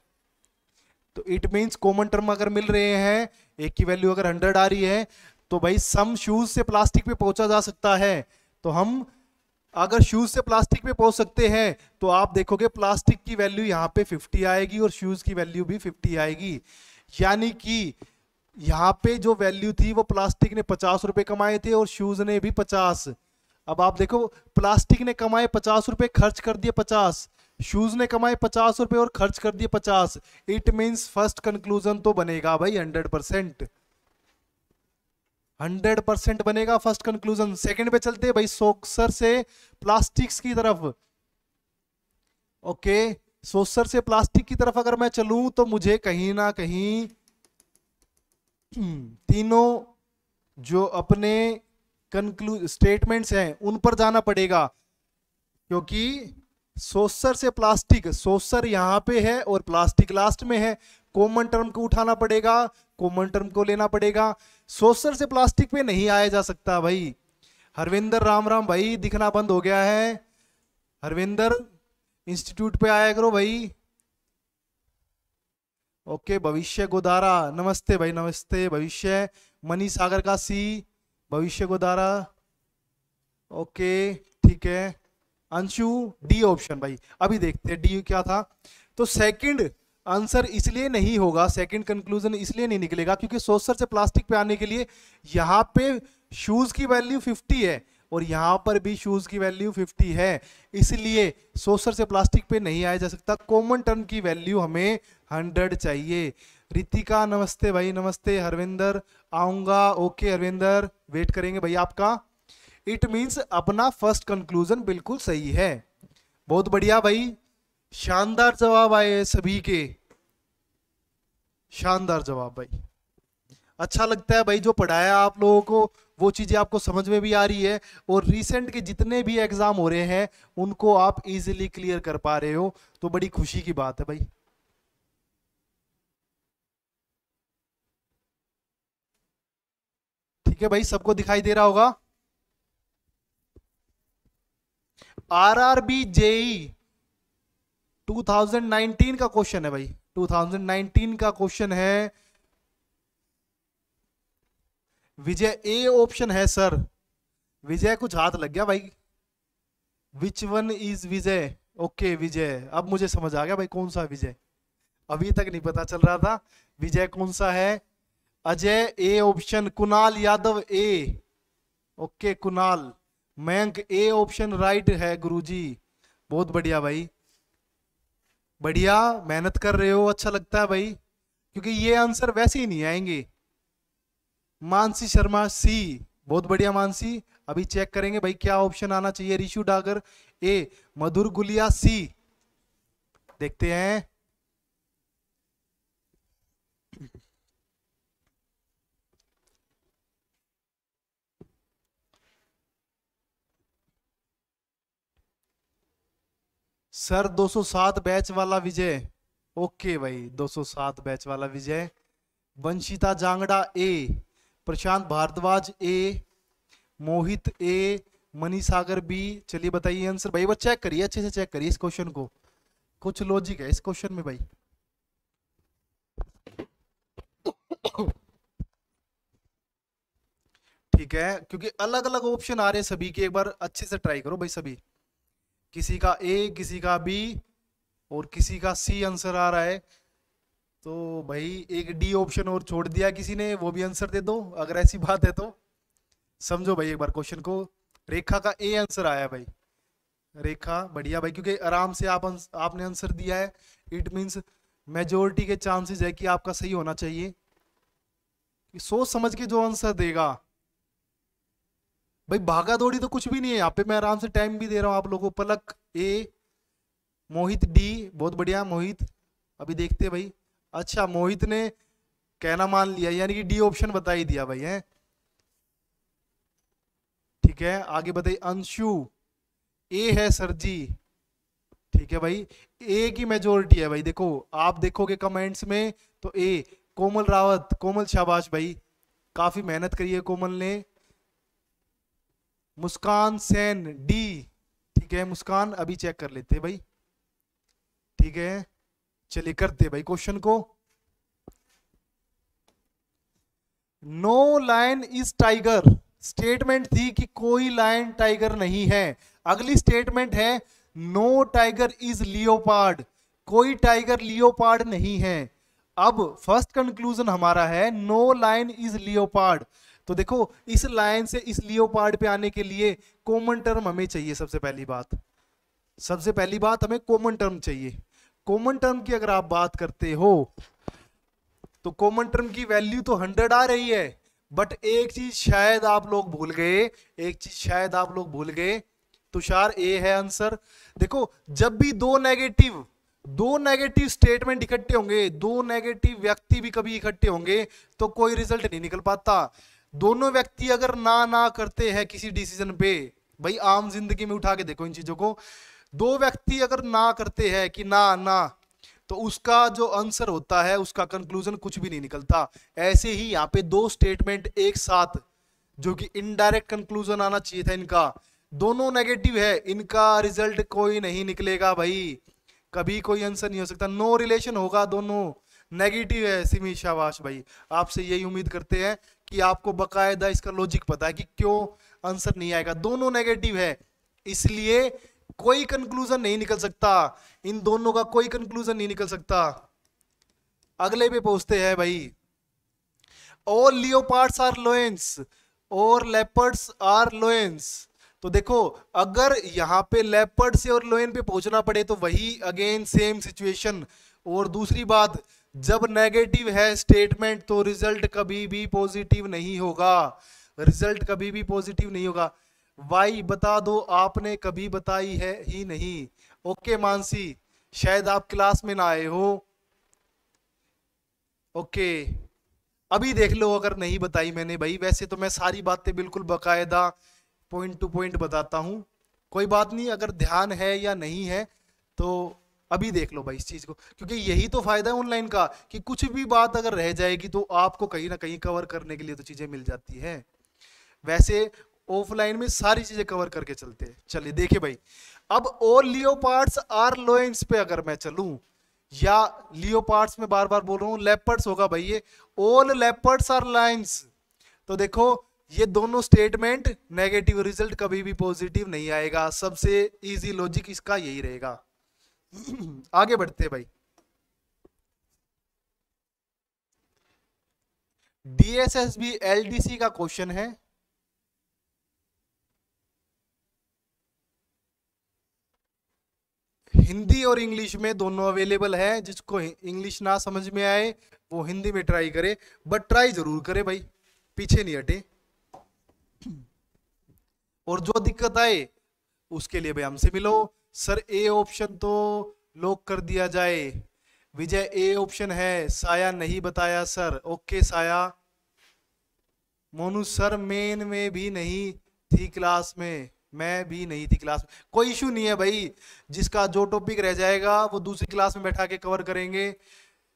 तो इट मींस कॉमन टर्म अगर मिल रहे हैं, एक की वैल्यू अगर 100 आ रही है, तो भाई सम शूज से प्लास्टिक पे पहुंचा जा सकता है। तो हम अगर शूज से प्लास्टिक पे पहुंच सकते हैं, तो आप देखोगे प्लास्टिक की वैल्यू यहाँ पे 50 आएगी और शूज की वैल्यू भी 50 आएगी। यानी कि यहाँ पे जो वैल्यू थी वो प्लास्टिक ने 50 रुपए कमाए थे और शूज ने भी 50। अब आप देखो प्लास्टिक ने कमाए 50 रुपए, खर्च कर दिए 50, शूज ने कमाए 50 रुपए और खर्च कर दिए 50। इट मींस फर्स्ट कंक्लूजन तो बनेगा भाई 100%, 100% बनेगा फर्स्ट कंक्लूजन। सेकंड पे चलते हैं भाई, सोक्सर से प्लास्टिक्स की तरफ। ओके सोक्सर से प्लास्टिक की तरफ अगर मैं चलूं तो मुझे कहीं ना कहीं तीनों जो अपने स्टेटमेंट्स हैं उन पर जाना पड़ेगा, क्योंकि सोसर से प्लास्टिक, सोसर यहां पे है और प्लास्टिक लास्ट में है। कॉमन टर्म को उठाना पड़ेगा, कॉमन टर्म को लेना पड़ेगा। सोसर से प्लास्टिक पे नहीं आया जा सकता भाई। हरविंदर राम राम भाई, दिखना बंद हो गया है। हरविंदर इंस्टीट्यूट पे आया करो भाई। ओके, भविष्य गोदारा, नमस्ते भाई, नमस्ते भविष्य। मनी सागर का सी, भविष्य गोदारा। ओके, ठीक है। अंशु, डी ऑप्शन भाई। अभी देखते हैं डी क्या था। तो सेकंड आंसर इसलिए नहीं होगा, सेकंड कंक्लूजन इसलिए नहीं निकलेगा क्योंकि सोसर से प्लास्टिक पे आने के लिए यहाँ पे शूज की वैल्यू 50 है और यहाँ पर भी शूज की वैल्यू 50 है, इसलिए सोसर से प्लास्टिक पे नहीं आया जा सकता। कॉमन टर्म की वैल्यू हमें 100 चाहिए। रितिका नमस्ते भाई, नमस्ते। हरविंदर, आऊंगा। ओके हरविंदर, वेट करेंगे भाई आपका। इट मीन्स अपना फर्स्ट कंक्लूजन बिल्कुल सही है। बहुत बढ़िया भाई, शानदार जवाब आए सभी के, शानदार जवाब भाई। अच्छा लगता है भाई जो पढ़ाया आप लोगों को वो चीजें आपको समझ में भी आ रही है, और रिसेंट के जितने भी एग्जाम हो रहे हैं उनको आप इजीली क्लियर कर पा रहे हो, तो बड़ी खुशी की बात है भाई। ठीक है भाई, सबको दिखाई दे रहा होगा। आरआरबी जेई 2019 का क्वेश्चन है भाई, 2019 का क्वेश्चन है। विजय ए ऑप्शन है सर। विजय कुछ हाथ लग गया भाई। Which one is Vijay? Okay Vijay, अब मुझे समझ आ गया भाई कौन सा विजय, अभी तक नहीं पता चल रहा था विजय कौन सा है। Ajay A option, Kunal Yadav A. Okay Kunal. Mayank A option right है गुरुजी, बहुत बढ़िया भाई, बढ़िया मेहनत कर रहे हो, अच्छा लगता है भाई, क्योंकि ये आंसर वैसे ही नहीं आएंगे। मानसी शर्मा सी, बहुत बढ़िया मानसी। अभी चेक करेंगे भाई क्या ऑप्शन आना चाहिए। रिशु डागर ए, मधुर गुलिया सी, देखते हैं। सर 207 बैच वाला विजय। ओके भाई, 207 बैच वाला विजय। वंशिता जांगड़ा ए, प्रशांत भारद्वाज ए, मोहित ए, मनी सागर बी। चलिए बताइए आंसर भाई, वो चेक करिए अच्छे से, चेक करिए इस क्वेश्चन को, कुछ लॉजिक है इस क्वेश्चन में भाई। ठीक है, क्योंकि अलग अलग ऑप्शन आ रहे हैं सभी के, एक बार अच्छे से ट्राई करो भाई सभी। किसी का ए, किसी का बी और किसी का सी आंसर आ रहा है, तो भाई एक डी ऑप्शन और छोड़ दिया किसी ने, वो भी आंसर दे दो अगर ऐसी बात है तो। समझो भाई एक बार क्वेश्चन को। रेखा का ए आंसर आया भाई, रेखा बढ़िया भाई, क्योंकि आराम से आपने आंसर दिया है, इट मींस मेजोरिटी के चांसेस है कि आपका सही होना चाहिए। सोच समझ के जो आंसर देगा भाई, भागा दौड़ी तो कुछ भी नहीं है यहाँ पे, मैं आराम से टाइम भी दे रहा हूँ आप लोगों को। पलक ए, मोहित डी, बहुत बढ़िया मोहित। अभी देखते हैं भाई। अच्छा मोहित ने कहना मान लिया, यानी कि डी ऑप्शन बता ही दिया भाई है। ठीक है आगे बताइए। अंशु ए है सर जी, ठीक है भाई, ए की मेजोरिटी है भाई। देखो आप देखोगे कमेंट्स में तो ए। कोमल रावत, कोमल शाबाश भाई, काफी मेहनत करी है कोमल ने। मुस्कान सेन डी, ठीक है मुस्कान, अभी चेक कर लेते हैं भाई। ठीक है चलिए करते भाई क्वेश्चन को। No lion is tiger, statement थी कि कोई लायन टाइगर नहीं है। अगली स्टेटमेंट है नो टाइगर इज लियोपार्ड, कोई टाइगर लियोपार्ड नहीं है। अब फर्स्ट कंक्लूजन हमारा है नो लायन इज लियोपार्ड। तो देखो इस लाइन से इस लियोपार्ड पे आने के लिए कॉमन टर्म हमें चाहिए। सबसे पहली बात हमें कॉमन टर्म चाहिए। कॉमन टर्म की अगर आप बात करते हो तो कॉमन टर्म की वैल्यू तो 100 आ रही है, बट एक चीज शायद आप लोग भूल गए, तुषार ए है आंसर। देखो जब भी दो नेगेटिव स्टेटमेंट इकट्ठे होंगे, दो नेगेटिव व्यक्ति भी कभी इकट्ठे होंगे तो कोई रिजल्ट नहीं निकल पाता। दोनों व्यक्ति अगर ना करते हैं किसी डिसीजन पे, भाई आम जिंदगी में उठा के देखो इन चीजों को, दो व्यक्ति अगर ना करते हैं कि ना, तो उसका जो आंसर होता है उसका कंक्लूजन कुछ भी नहीं निकलता। ऐसे ही यहाँ पे दो स्टेटमेंट एक साथ जो कि इनडायरेक्ट कंक्लूजन आना चाहिए था इनका, दोनों नेगेटिव है, इनका रिजल्ट कोई नहीं निकलेगा भाई, कभी कोई आंसर नहीं हो सकता। नो रिलेशन होगा दोनों, नेगेटिव है सिमी, शाबाश भाई, आपसे यही उम्मीद करते हैं कि आपको बकायदा इसका लॉजिक पता है कि क्यों आंसर नहीं आएगा। दोनों नेगेटिव है, इसलिए कोई कंक्लूजन नहीं निकल सकता, इन दोनों का कोई कंक्लूजन नहीं निकल सकता। अगले पे पहुंचते हैं भाई। ऑल लियोपार्ड्स आर लोएंस और लेपर्ड्स आर लोएंस। तो देखो अगर यहां पे लेपर्ड से और लोएन पे पहुंचना पड़े तो वही अगेन सेम सिचुएशन। और दूसरी बात, जब नेगेटिव है स्टेटमेंट तो रिजल्ट कभी भी पॉजिटिव नहीं होगा, रिजल्ट कभी भी पॉजिटिव नहीं होगा। वाई बता दो, आपने कभी बताई है ही नहीं। ओके मानसी, शायद आप क्लास में ना आए हो। ओके अभी देख लो अगर नहीं बताई मैंने भाई, वैसे तो मैं सारी बातें बिल्कुल बकायदा पॉइंट टू पॉइंट बताता हूं, कोई बात नहीं, अगर ध्यान है या नहीं है तो अभी देख लो भाई इस चीज को, क्योंकि यही तो फायदा है ऑनलाइन का कि कुछ भी बात अगर रह जाएगी तो आपको कहीं ना कहीं कवर करने के लिए तो चीजें मिल जाती है। वैसे ऑफलाइन में सारी चीजें कवर करके चलते हैं। चलिए देखिए भाई, अब ऑल लियोपार्ड्स आर लोएंस पे अगर मैं चलूं, या लियोपार्ड्स में बार बार बोल रहा हूं, लेपर्ड्स होगा भाई ये, ऑल लेपर्ड्स आर लाइन्स। तो देखो ये दोनों स्टेटमेंट नेगेटिव, रिजल्ट कभी भी पॉजिटिव नहीं आएगा। सबसे इजी लॉजिक इसका यही रहेगा। आगे बढ़ते हैं भाई। डीएसएसबी एलडीसी का क्वेश्चन है। हिंदी और इंग्लिश में दोनों अवेलेबल है, जिसको इंग्लिश ना समझ में आए वो हिंदी में ट्राई करे, बट ट्राई जरूर करे भाई, पीछे नहीं हटे। और जो दिक्कत आए उसके लिए भाई हमसे मिलो। सर ए ऑप्शन तो लॉक कर दिया जाए। विजय ए ऑप्शन है, साया नहीं बताया सर। ओके साया। मोनू सर मेन में भी नहीं थी क्लास में, मैं भी नहीं थी क्लास में। कोई इशू नहीं है भाई, जिसका जो टॉपिक रह जाएगा वो दूसरी क्लास में बैठा के कवर करेंगे,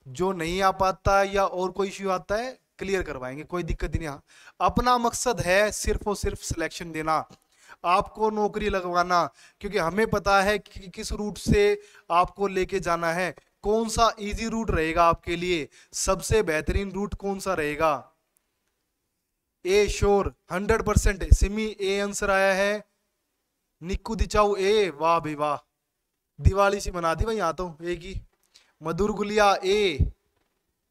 जो नहीं आ पाता या और कोई इश्यू आता है क्लियर करवाएंगे, कोई दिक्कत ही नहीं। हाँ, अपना मकसद है सिर्फ और सिर्फ सिलेक्शन देना, आपको नौकरी लगवाना, क्योंकि हमें पता है कि किस रूट से आपको लेके जाना है, कौन सा इजी रूट रहेगा आपके लिए, सबसे बेहतरीन रूट कौन सा रहेगा। ए श्योर 100%। सिमी ए आंसर आया है। निक्कू दिचाऊ ए, वाह भाई वाह, दिवाली सी मना दी भाई यहाँ तो एक ही। मधुर गुलिया ए,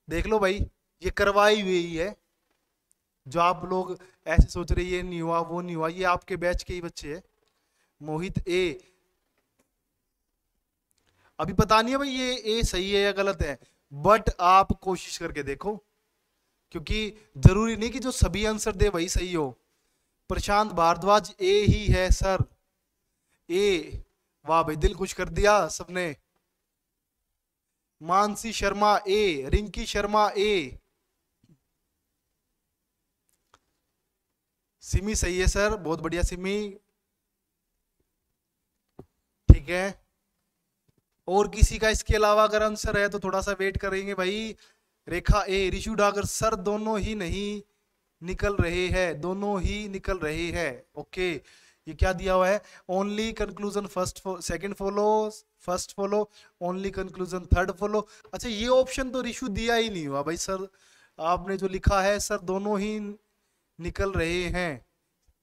देख लो भाई ये करवाई हुई है, जो आप लोग ऐसे सोच रहे ये नहीं हुआ वो नहीं हुआ, ये आपके बैच के ही बच्चे हैं। मोहित ए, अभी पता नहीं है भाई ये ए सही है या गलत है, बट आप कोशिश करके देखो, क्योंकि जरूरी नहीं कि जो सभी आंसर दे वही सही हो। प्रशांत भारद्वाज ए ही है सर। ए, वाह भाई दिल खुश कर दिया सबने। मानसी शर्मा ए, रिंकी शर्मा ए, सिमी सही है सर, बहुत बढ़िया सिमी, ठीक है। और किसी का इसके अलावा अगर आंसर है तो थोड़ा सा वेट करेंगे भाई। रेखा ए, ऋषु डागर सर दोनों ही नहीं निकल रहे हैं, दोनों ही निकल रहे हैं। ओके ये क्या दिया हुआ है, only conclusion first second follow, first follow, only conclusion third follow. अच्छा ये ऑप्शन तो ऋषु दिया ही नहीं हुआ भाई सर, आपने जो लिखा है सर दोनों ही निकल रहे हैं।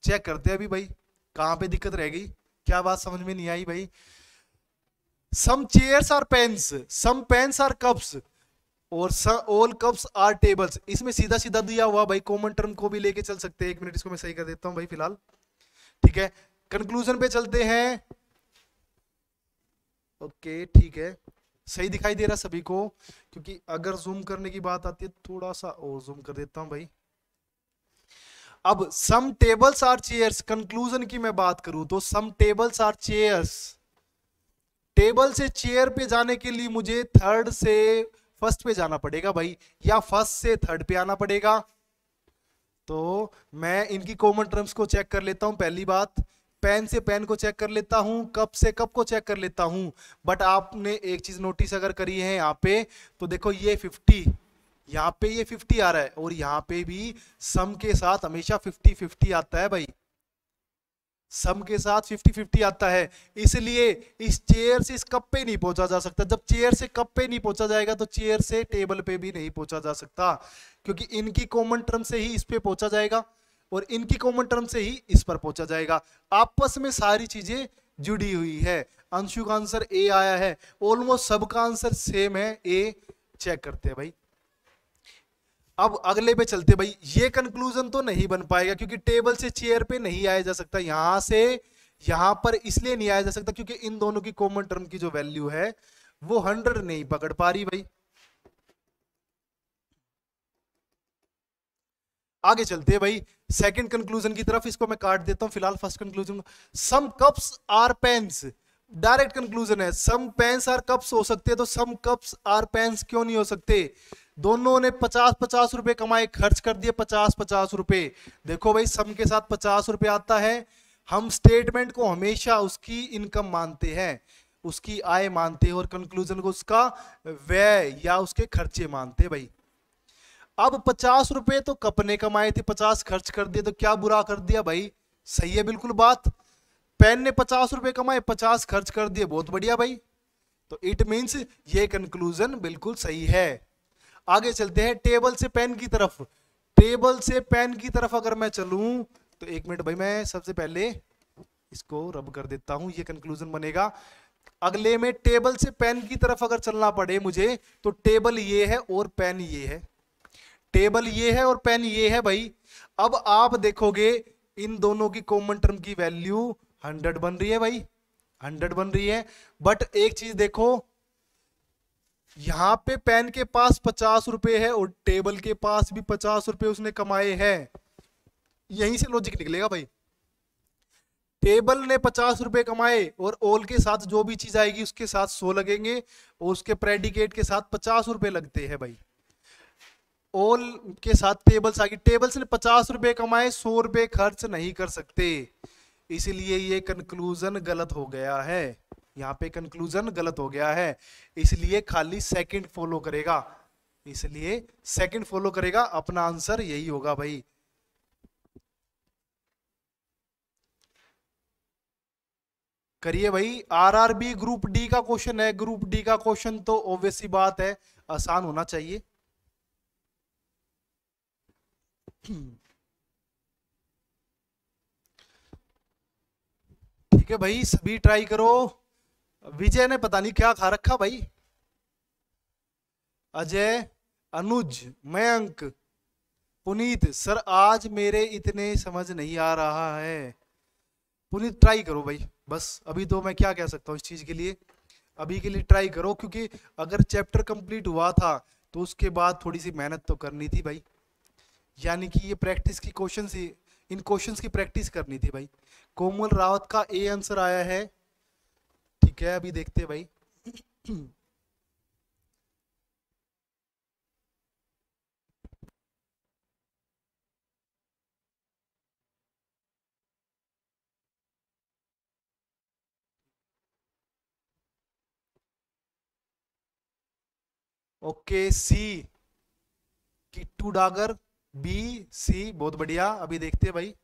चेक करते हैं अभी भाई कहां पे दिक्कत रह गई, क्या बात समझ में नहीं आई भाई। Some chairs are pens, some pens are cups और ऑल कप्स आर टेबल्स। इसमें सीधा सीधा दिया हुआ भाई, कॉमन टर्म को भी लेके चल सकते हैं। एक मिनट इसको मैं सही कर देता हूं भाई फिलहाल, ठीक है। कंक्लूजन पे चलते हैं। ओके ठीक है, सही दिखाई दे रहा सभी को, क्योंकि अगर जूम करने की बात आती है थोड़ा सा और जूम कर देता हूं भाई। अब सम टेबल्स आर चेयर्स, कंक्लूजन की मैं बात करूं तो सम टेबल्स आर चेयर्स, टेबल से चेयर पे जाने के लिए मुझे थर्ड से फर्स्ट पे जाना पड़ेगा भाई, या फर्स्ट से थर्ड पे आना पड़ेगा। तो मैं इनकी कॉमन टर्म्स को चेक कर लेता हूं। पहली बात, पेन से पेन को चेक कर लेता हूं, कप से कप को चेक कर लेता हूं। बट आपने एक चीज नोटिस अगर करी है यहाँ पे, तो देखो ये 50, यहाँ पे ये 50 आ रहा है, और यहाँ पे भी सम के साथ हमेशा 50-50 आता है भाई। सम के साथ 50-50 आता है, इसलिए इस चेयर से इस कप पे नहीं पहुंचा जा सकता। जब चेयर से कप पे नहीं पहुंचा जाएगा तो चेयर से टेबल पे भी नहीं पहुंचा जा सकता, क्योंकि इनकी कॉमन टर्म से ही इस पे पहुंचा जाएगा और इनकी कॉमन टर्म से ही इस पर पहुंचा जाएगा। आपस में सारी चीजें जुड़ी हुई है। अंशु का आंसर ए आया है, ऑलमोस्ट सबका आंसर सेम है, ए चेक करते हैं भाई। अब अगले पे चलते भाई। ये कंक्लूजन तो नहीं बन पाएगा क्योंकि टेबल से चेयर पे नहीं आया जा सकता, यहां से यहां पर इसलिए नहीं आया जा सकता क्योंकि इन दोनों की कॉमन टर्म की जो वैल्यू है वो 100 नहीं पकड़ पा रही भाई। आगे चलते हैं भाई सेकंड कंक्लूजन की तरफ, इसको मैं काट देता हूं फिलहाल first conclusion. Some cups are pens, direct conclusion है, सम पेन्स आर कप्स हो सकते हैं, तो सम कप्स आर पेन्स क्यों नहीं हो सकते? दोनों ने 50-50 रुपए कमाए, खर्च कर दिए 50-50 रुपए। देखो भाई सम के साथ 50 रुपए आता है, हम स्टेटमेंट को हमेशा उसकी इनकम मानते हैं, उसकी आय मानते हैं, और कंक्लूजन को उसका व्यय या उसके खर्चे मानते हैं भाई। अब 50 रुपए तो कप ने कमाए थे, 50 खर्च कर दिए, तो क्या बुरा कर दिया भाई? सही है बिल्कुल बात। पेन ने 50 रुपए कमाए, 50 खर्च कर दिए, बहुत बढ़िया भाई। तो इट मींस ये कंक्लूजन बिल्कुल सही है। आगे चलते हैं टेबल से पेन की तरफ। टेबल से पेन की तरफ अगर मैं चलूं तो एक मिनट भाई, मैं सबसे पहले इसको रब कर देता हूं, ये कंक्लूजन बनेगा। अगले में टेबल से पेन की तरफ अगर चलना पड़े मुझे, तो टेबल ये है और पेन ये है, टेबल ये है और पेन ये है भाई। अब आप देखोगे इन दोनों की कॉमन टर्म की वैल्यू 100 बन रही है भाई, 100 बन रही है। बट एक चीज देखो, यहां पे पेन के पास 50 रुपए है और टेबल के पास भी 50 रुपए उसने कमाए हैं, यहीं से लॉजिक निकलेगा भाई। टेबल ने 50 रुपए कमाए और ऑल के साथ जो भी चीज आएगी उसके साथ 100 लगेंगे और उसके प्रेडिकेट के साथ 50 रुपए लगते हैं भाई। ऑल के साथ टेबल्स आ गई, टेबल्स ने 50 रुपए कमाए, 100 रुपए खर्च नहीं कर सकते, इसलिए ये कंक्लूजन गलत हो गया है। यहाँ पे कंक्लूजन गलत हो गया है, इसलिए खाली सेकंड फॉलो करेगा, इसलिए सेकंड फॉलो करेगा, अपना आंसर यही होगा भाई। करिए भाई। आरआरबी ग्रुप डी का क्वेश्चन है, ग्रुप डी का क्वेश्चन तो ऑब्वियस सी बात है आसान होना चाहिए। ठीक है भाई, सभी ट्राई करो। विजय ने पता नहीं क्या खा रखा भाई। अजय, अनुज, मयंक, पुनीत, सर आज मेरे इतने समझ नहीं आ रहा है। पुनीत ट्राई करो भाई, बस अभी तो मैं क्या कह सकता हूँ इस चीज के लिए, अभी के लिए ट्राई करो, क्योंकि अगर चैप्टर कंप्लीट हुआ था तो उसके बाद थोड़ी सी मेहनत तो करनी थी भाई, यानी कि ये प्रैक्टिस की क्वेश्चन ही, इन क्वेश्चंस की प्रैक्टिस करनी थी भाई। कोमल रावत का ए आंसर आया है, ठीक है अभी देखते हैं भाई। ओके सी, किट्टू डागर, बी सी, बहुत बढ़िया। अभी देखते हैं भाई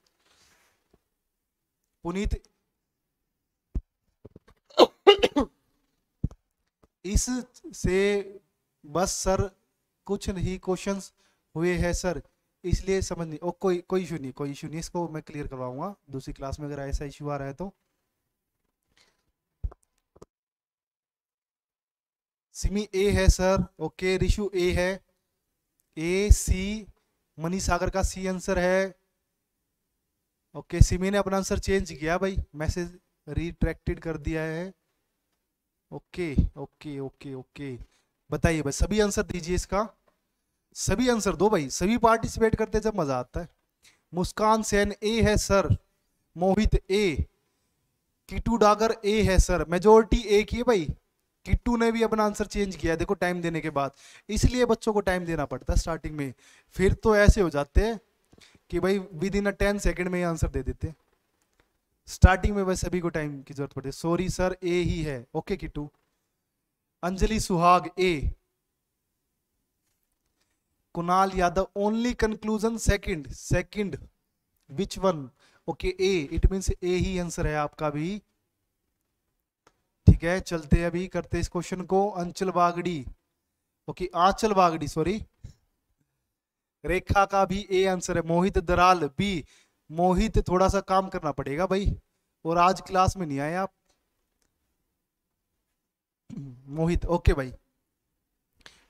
पुनीत। इस से बस सर कुछ नहीं क्वेश्चंस हुए हैं सर, इसलिए समझ नहीं। ओ कोई कोई इशू नहीं, कोई इशू नहीं, इसको मैं क्लियर करवाऊंगा दूसरी क्लास में अगर ऐसा इशू आ रहा है तो। सिमी ए है सर, ओके रिशु ए है, ए सी, मनीष सागर का सी आंसर है। ओके सिमी ने अपना आंसर चेंज किया भाई, मैसेज रिट्रैक्टेड कर दिया है। ओके ओके ओके ओके, बताइए भाई सभी आंसर दीजिए इसका, सभी आंसर दो भाई, सभी पार्टिसिपेट करते जब मजा आता है। मुस्कान सेन ए है सर, मोहित ए, किट्टू डागर ए है सर, मेजोरिटी ए की है भाई। किट्टू ने भी अपना आंसर चेंज किया, देखो टाइम देने के बाद, इसलिए बच्चों को टाइम देना पड़ता है स्टार्टिंग में, फिर तो ऐसे हो जाते हैं कि भाई विद इन 10 सेकंड में आंसर दे देते हैं, स्टार्टिंग में बस सभी को टाइम की जरूरत पड़ती है। सॉरी सर ए ही है, okay Kittu. Anjali Suhag A, Kunal Yadav only conclusion second, second which one, okay A, it means A ही आंसर है आपका भी। ठीक है, चलते अभी करते इस क्वेश्चन को। अंचल बागड़ी, ओके आंचल बागड़ी सॉरी, रेखा का भी ए आंसर है। मोहित दराल बी, मोहित थोड़ा सा काम करना पड़ेगा भाई, और आज क्लास में नहीं आए आप। मोहित ओके भाई,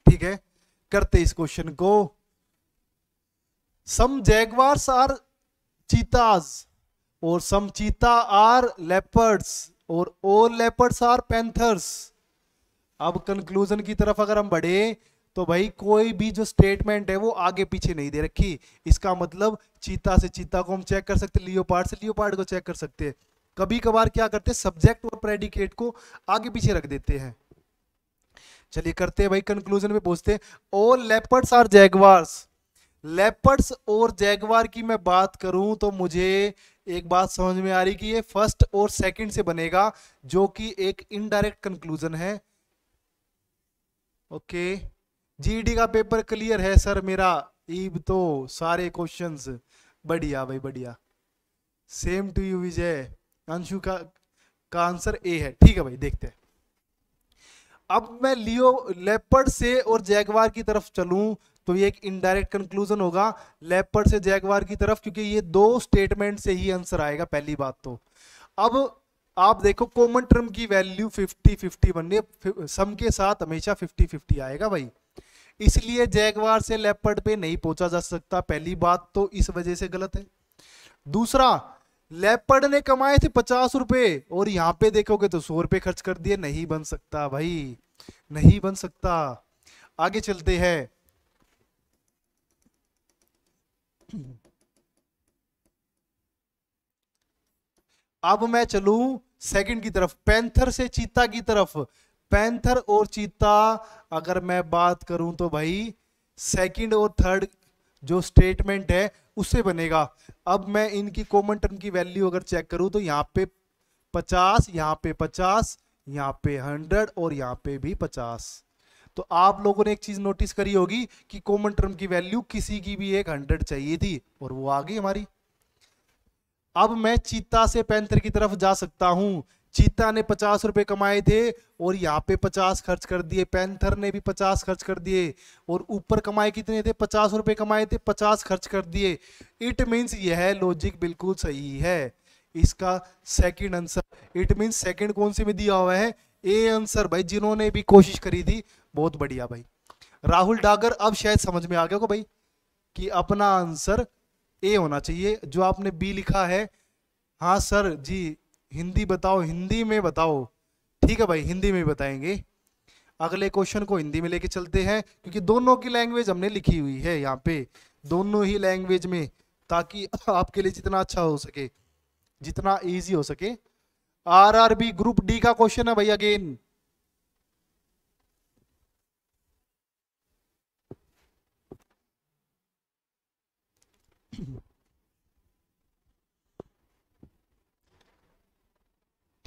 ठीक है करते इस क्वेश्चन को। सम जैगवार्स आर चीताज और सम चीता आर लेपर्ड्स और ऑल लेपर्ड्स आर पैंथर्स। अब कंक्लूजन की तरफ अगर हम बढ़े तो भाई कोई भी जो स्टेटमेंट है वो आगे पीछे नहीं दे रखी। इसका मतलब चीता से चीता को हम चेक कर सकते, लियोपार्ड से लियोपार्ड को चेक कर सकते हैं। कभी कभार क्या करते हैं, सब्जेक्ट और प्रेडिकेट को आगे पीछे रख देते हैं। चलिए करते हैं भाई, कंक्लूजन पे पहुंचते हैं। All leopards are jaguars. Leopards और जैगवार की मैं बात करूं तो मुझे एक बात समझ में आ रही कि ये फर्स्ट और सेकंड से बनेगा, जो कि एक इनडायरेक्ट कंक्लूजन है। ओके, जीडी का पेपर क्लियर है सर मेरा, ईब तो सारे क्वेश्चंस बढ़िया भाई बढ़िया। सेम टू यू विजय। अंशु का आंसर ए है, ठीक है भाई देखते हैं। अब मैं लियो लेपर्ड से और जैगवार की तरफ चलूं तो ये एक इनडायरेक्ट कंक्लूजन होगा लेपर्ड से जैगवार की तरफ, क्योंकि ये दो स्टेटमेंट से ही आंसर आएगा पहली बात तो। अब आप देखो कॉमन टर्म की वैल्यू 50-50 बननी है, सम के साथ हमेशा 50-50 आएगा भाई, इसलिए जैगवार से लेपर्ड पे नहीं पहुंचा जा सकता। पहली बात तो इस वजह से गलत है। दूसरा, लेपर्ड ने कमाए थे 50 रुपए और यहां पे देखोगे तो 100 रुपए खर्च कर दिए, नहीं बन सकता भाई, नहीं बन सकता। आगे चलते हैं। अब मैं चलूं सेकंड की तरफ, पैंथर से चीता की तरफ। पैंथर और चीता अगर मैं बात करूं तो भाई सेकंड और थर्ड जो स्टेटमेंट है उससे बनेगा। अब मैं इनकी कॉमन टर्म की वैल्यू अगर चेक करूं तो यहाँ पे 50, यहाँ पे 50, यहाँ पे 100 और यहाँ पे भी 50। तो आप लोगों ने एक चीज नोटिस करी होगी कि कॉमन टर्म की वैल्यू किसी की भी एक 100 चाहिए थी और वो आ गई हमारी। अब मैं चीता से पैंथर की तरफ जा सकता हूं। चीता ने 50 रुपए कमाए थे और यहाँ पे 50 खर्च कर दिए, पैंथर ने भी 50 खर्च कर दिए और ऊपर कमाए कितने थे, 50 रुपए कमाए थे, 50 खर्च कर दिए। इट मीन्स यह लॉजिक बिल्कुल सही है, इसका second answer. It means second कौन से में दिया हुआ है, ए आंसर। भाई जिन्होंने भी कोशिश करी थी बहुत बढ़िया भाई। राहुल डागर, अब शायद समझ में आ गया को भाई कि अपना आंसर ए होना चाहिए। जो आपने बी लिखा है, हाँ सर जी हिंदी बताओ, हिंदी में बताओ। ठीक है भाई हिंदी में बताएंगे। अगले क्वेश्चन को हिंदी में लेके चलते हैं, क्योंकि दोनों की लैंग्वेज हमने लिखी हुई है यहाँ पे, दोनों ही लैंग्वेज में, ताकि आपके लिए जितना अच्छा हो सके, जितना इजी हो सके। आरआरबी ग्रुप डी का क्वेश्चन है भाई अगेन।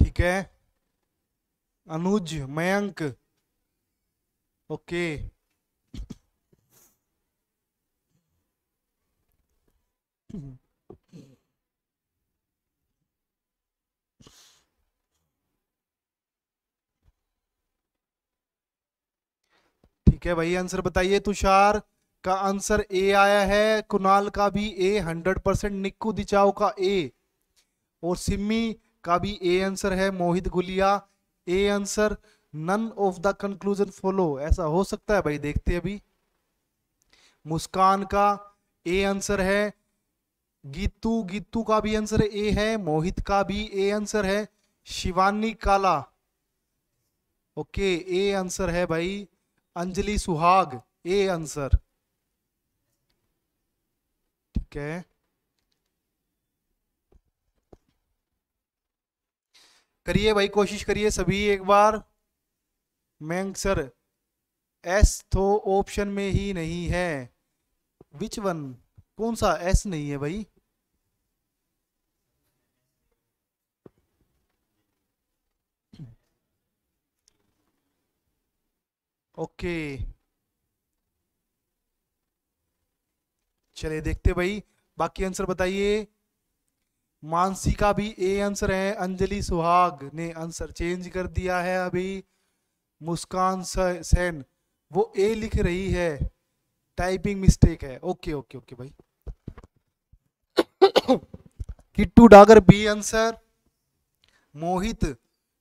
ठीक है, अनुज मयंक ओके। ठीक है भाई आंसर बताइए। तुषार का आंसर ए आया है, कुणाल का भी ए 100%, निक्कू दिचाओ का ए, और सिमी का भी ए आंसर है, Mohit Gulia A answer. None of the conclusion follow, ऐसा हो सकता है भाई, देखते हैं अभी। मुस्कान का ए आंसर है, गीतू गीतू का भी आंसर ए है, मोहित का भी ए आंसर है, शिवानी काला ओके ए आंसर है भाई, अंजलि सुहाग ए आंसर। ठीक है, करिए भाई कोशिश करिए सभी एक बार। मैंग सर एस तो ऑप्शन में ही नहीं है, विच वन, कौन सा एस नहीं है भाई। ओके चलिए देखते भाई, बाकी आंसर बताइए। मानसी का भी ए आंसर है, अंजलि सुहाग ने आंसर चेंज कर दिया है अभी। मुस्कान सेन वो ए लिख रही है, टाइपिंग मिस्टेक है। ओके ओके ओके भाई। Kittu Dagar B answer. मोहित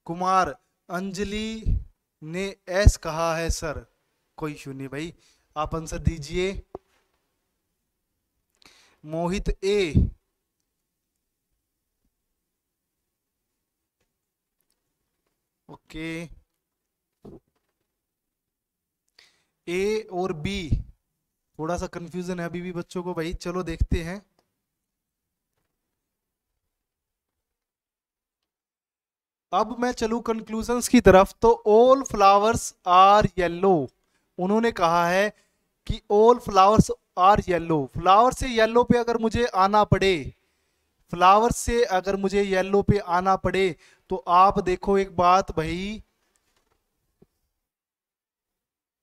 कुमार, अंजलि ने एस कहा है सर, कोई इशू नहीं भाई, आप आंसर दीजिए। मोहित ए, ओके, ए और बी थोड़ा सा कंफ्यूजन है अभी भी बच्चों को भाई, चलो देखते हैं। अब मैं चलूं कंक्लूजन्स की तरफ, तो ऑल फ्लावर्स आर येलो, उन्होंने कहा है कि all flowers are yellow. Flower से येलो पे अगर मुझे आना पड़े, फ्लावर से अगर मुझे येलो पे आना पड़े, तो आप देखो एक बात भाई,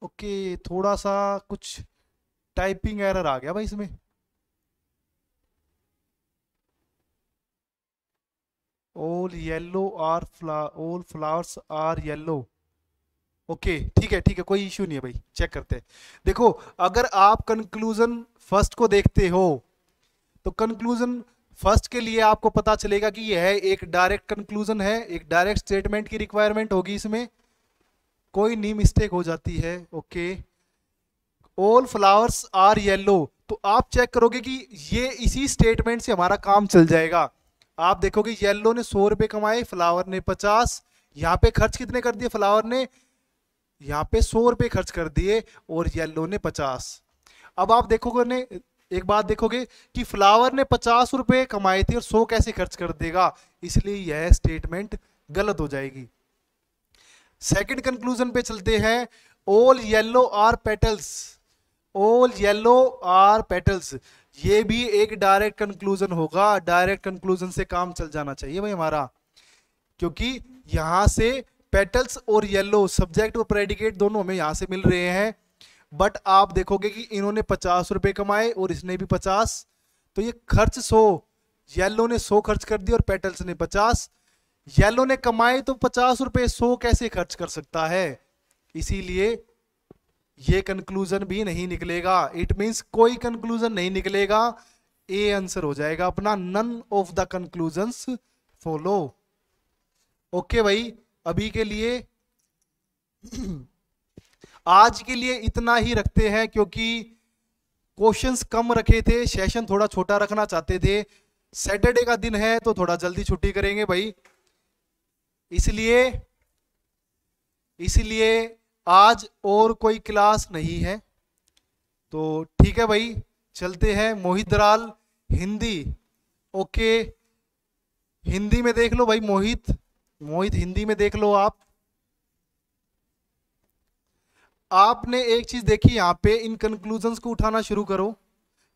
ओके थोड़ा सा कुछ टाइपिंग एरर आ गया भाई इसमें। All yellow are all flowers are yellow, okay ठीक है ठीक है, कोई इश्यू नहीं है भाई, चेक करते हैं। देखो अगर आप कंक्लूजन फर्स्ट को देखते हो, तो कंक्लूजन फर्स्ट के लिए आपको पता चलेगा कि यह एक डायरेक्ट कंक्लूजन है, एक डायरेक्ट स्टेटमेंट की रिक्वायरमेंट होगी इसमें, कोई नहीं मिस्टेक हो जाती है। Okay, all flowers are yellow, तो आप चेक करोगे कि ये इसी स्टेटमेंट से हमारा काम चल जाएगा। आप देखोगे येलो ने 100 रुपए कमाए, फ्लावर ने 50, यहाँ पे खर्च कितने कर दिए फ्लावर ने, यहाँ पे 100 रुपए खर्च कर दिए और येलो ने 50। अब आप देखोगे ने एक बात देखोगे कि फ्लावर ने 50 रुपए कमाए थे और 100 कैसे खर्च कर देगा, इसलिए यह स्टेटमेंट गलत हो जाएगी। सेकंड कंक्लूजन पे चलते हैं, all yellow are petals, all yellow are petals, ये भी एक डायरेक्ट कंक्लूजन होगा, डायरेक्ट कंक्लूजन से काम चल जाना चाहिए भाई हमारा, क्योंकि यहां से पेटल्स और येलो सब्जेक्ट और प्रेडिकेट दोनों हमें यहां से मिल रहे हैं। बट आप देखोगे कि इन्होंने 50 रुपए कमाए और इसने भी 50, तो ये खर्च 100, येलो ने 100 खर्च कर दिया और पेटल्स ने 50। येलो ने कमाए तो 50 रुपए, 100 कैसे खर्च कर सकता है, इसीलिए ये कंक्लूजन भी नहीं निकलेगा। इट मींस कोई कंक्लूजन नहीं निकलेगा, ए आंसर हो जाएगा अपना, none of the conclusions follow. Okay भाई, अभी के लिए आज के लिए इतना ही रखते हैं, क्योंकि क्वेश्चंस कम रखे थे, सेशन थोड़ा छोटा रखना चाहते थे, सैटरडे का दिन है तो थोड़ा जल्दी छुट्टी करेंगे भाई, इसलिए आज और कोई क्लास नहीं है। तो ठीक है भाई, चलते हैं। मोहित दराल हिंदी, ओके हिंदी में देख लो भाई, मोहित हिंदी में देख लो। आपने एक चीज देखी यहाँ पे, इन कंक्लूजन्स को उठाना शुरू करो।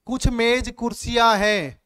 कुछ मेज कुर्सियां हैं,